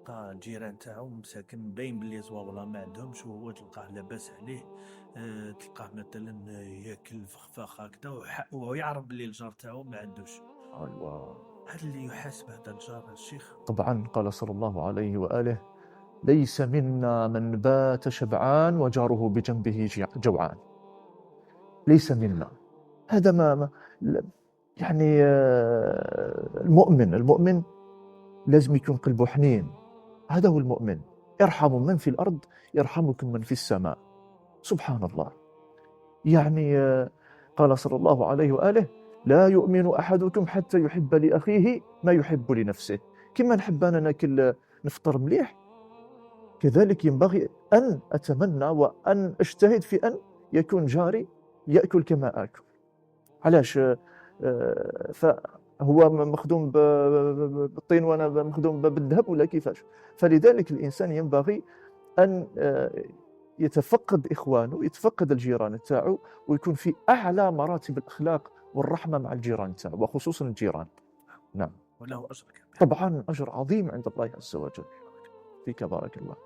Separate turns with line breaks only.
تلقى الجيران تاعو مساكن باين بلي زواولا ما عندهمش، وهو تلقاه لاباس عليه. تلقاه مثلا ياكل فخفاخ هكذا، وهو يعرف بلي الجار تاعو ما عندوش.
أيوة.
هل اللي يحاسب هذا الجار الشيخ؟
طبعا قال صلى الله عليه وآله: ليس منا من بات شبعان وجاره بجنبه جوعان. ليس منا. هذا يعني المؤمن لازم يكون قلبه حنين. هذا هو المؤمن. ارحموا من في الأرض يرحمكم من في السماء. سبحان الله. يعني قال صلى الله عليه وآله: لا يؤمن أحدكم حتى يحب لأخيه ما يحب لنفسه. كما نحب أنا ناكل نفطر مليح، كذلك ينبغي أن أتمنى وأن أجتهد في أن يكون جاري يأكل كما آكل. علاش؟ فهو مخدوم بالطين وأنا مخدوم بالذهب ولا كيفاش؟ فلذلك الإنسان ينبغي أن يتفقد إخوانه، يتفقد الجيران تاعو، ويكون في أعلى مراتب الأخلاق والرحمة مع الجيران تاعو، وخصوصا الجيران. نعم.
وله أجر كبير.
طبعا أجر عظيم عند الله عز وجل. فيك بارك الله.